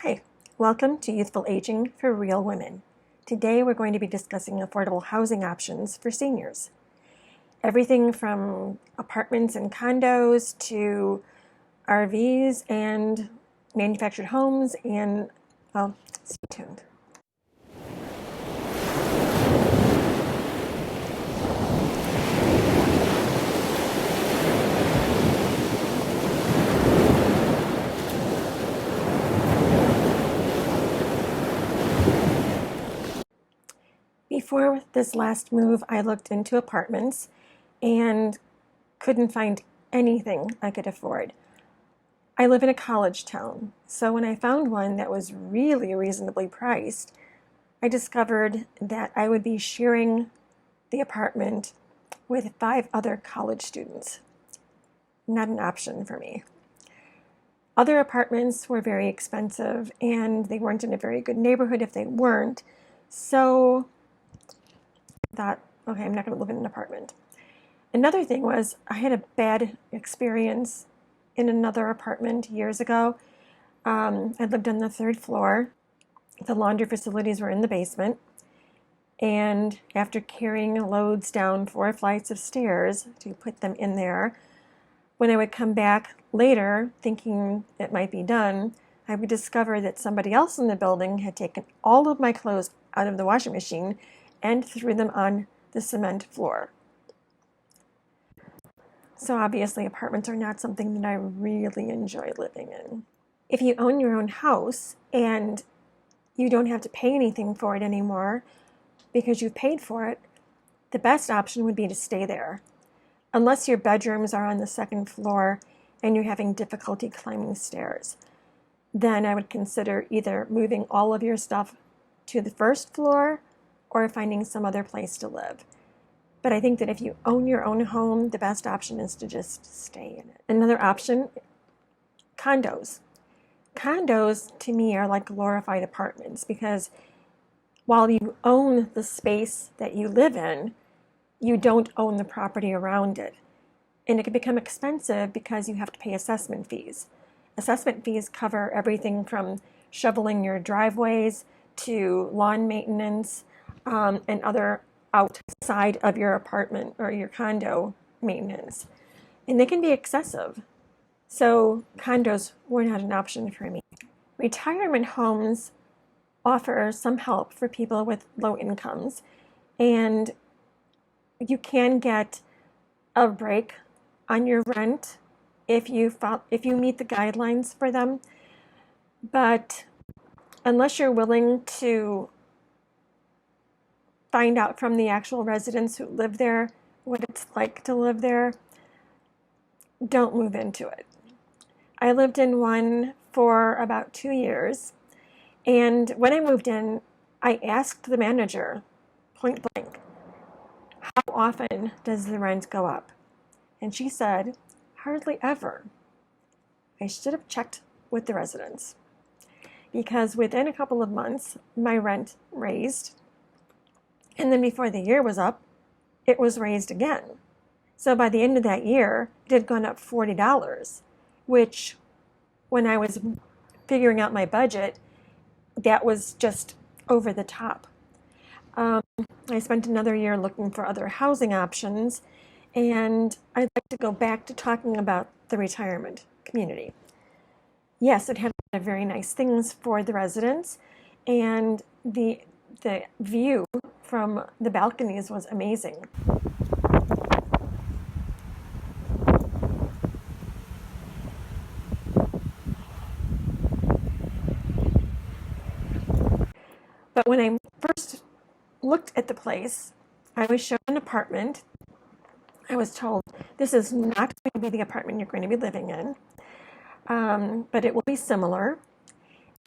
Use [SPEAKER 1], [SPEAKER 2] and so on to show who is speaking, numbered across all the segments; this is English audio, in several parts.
[SPEAKER 1] Hi, welcome to Youthful Aging for Real Women. Today we're going to be discussing affordable housing options for seniors. Everything from apartments and condos to RVs and manufactured homes and, well, stay tuned. Before this last move, I looked into apartments and couldn't find anything I could afford. I live in a college town, so when I found one that was really reasonably priced, I discovered that I would be sharing the apartment with 5 other college students. Not an option for me. Other apartments were very expensive and they weren't in a very good neighborhood if they weren't. So I thought, okay, I'm not going to live in an apartment. Another thing was I had a bad experience in another apartment years ago. I lived on the 3rd floor. The laundry facilities were in the basement. And after carrying loads down 4 flights of stairs to put them in there, when I would come back later thinking it might be done, I would discover that somebody else in the building had taken all of my clothes out of the washing machine and threw them on the cement floor. So obviously apartments are not something that I really enjoy living in. If you own your own house and you don't have to pay anything for it anymore because you've paid for it, the best option would be to stay there. Unless your bedrooms are on the 2nd floor and you're having difficulty climbing stairs, then I would consider either moving all of your stuff to the 1st floor or finding some other place to live. But I think that if you own your own home, the best option is to just stay in it. Another option, condos. Condos to me are like glorified apartments because while you own the space that you live in, you don't own the property around it. And it can become expensive because you have to pay assessment fees. Assessment fees cover everything from shoveling your driveways to lawn maintenance and other outside of your apartment or your condo maintenance. And they can be excessive. So condos were not an option for me. Retirement homes offer some help for people with low incomes, and you can get a break on your rent if you meet the guidelines for them. But unless you're willing to find out from the actual residents who live there what it's like to live there, don't move into it. I lived in one for about 2 years, and when I moved in, I asked the manager point blank, how often does the rent go up? And she said, hardly ever. I should have checked with the residents because within a couple of months, my rent raised. And then before the year was up, it was raised again. So by the end of that year, it had gone up $40, which when I was figuring out my budget, that was just over the top. I spent another year looking for other housing options, and I'd like to go back to talking about the retirement community. Yes, it had a lot of very nice things for the residents, and the view from the balconies was amazing. But when I first looked at the place, I was shown an apartment. I was told, this is not going to be the apartment you're going to be living in, but it will be similar.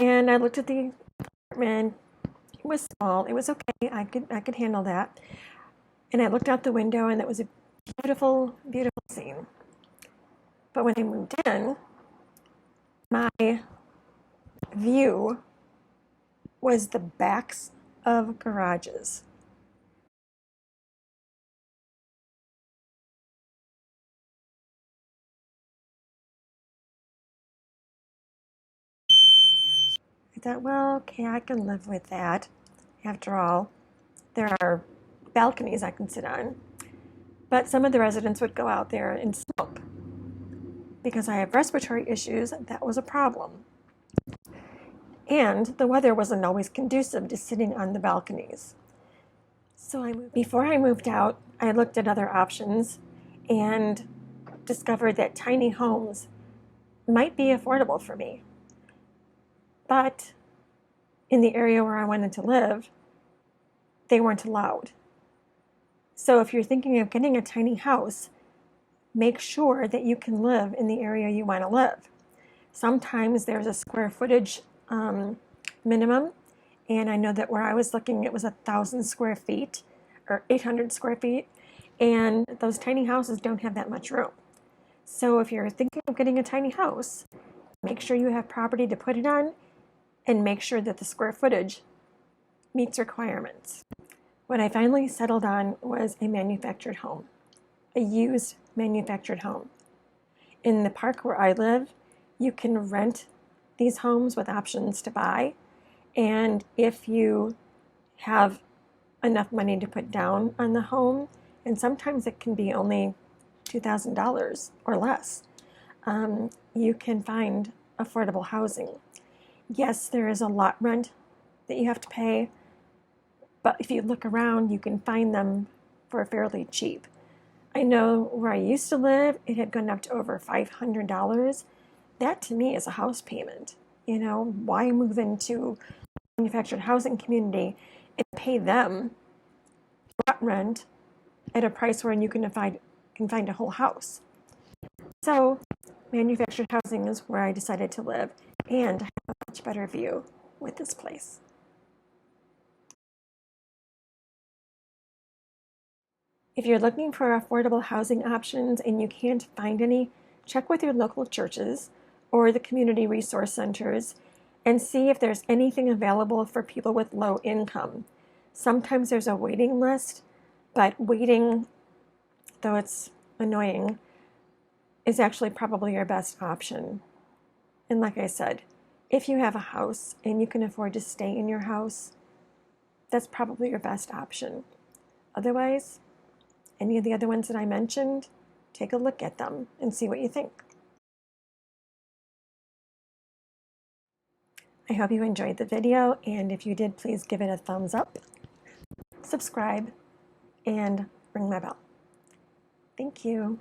[SPEAKER 1] And I looked at the apartment. It was small. It was okay. I could handle that. And I looked out the window, and it was a beautiful, beautiful scene. But when I moved in, my view was the backs of garages. thought, well, okay, I can live with that. After all, there are balconies I can sit on. But some of the residents would go out there and smoke. Because I have respiratory issues, that was a problem. And the weather wasn't always conducive to sitting on the balconies. So before I moved out, I looked at other options and discovered that tiny homes might be affordable for me. But in the area where I wanted to live, they weren't allowed. So if you're thinking of getting a tiny house, make sure that you can live in the area you want to live. Sometimes there's a square footage minimum, and I know that where I was looking, it was 1,000 square feet or 800 square feet, and those tiny houses don't have that much room. So if you're thinking of getting a tiny house, make sure you have property to put it on, and make sure that the square footage meets requirements. What I finally settled on was a manufactured home, a used manufactured home. In the park where I live, you can rent these homes with options to buy, and if you have enough money to put down on the home, and sometimes it can be only $2,000 or less, you can find affordable housing. Yes, there is a lot rent that you have to pay, but if you look around, you can find them for fairly cheap. I know where I used to live, it had gone up to over $500. That to me is a house payment. You know, why move into a manufactured housing community and pay them rent at a price where you can find a whole house? So manufactured housing is where I decided to live, and I have a much better view with this place. If you're looking for affordable housing options and you can't find any, check with your local churches or the community resource centers and see if there's anything available for people with low income. Sometimes there's a waiting list, but waiting, though it's annoying, is actually probably your best option. And like I said, if you have a house and you can afford to stay in your house, that's probably your best option. Otherwise, any of the other ones that I mentioned, take a look at them and see what you think. I hope you enjoyed the video, and if you did, please give it a thumbs up, subscribe, and ring my bell. Thank you.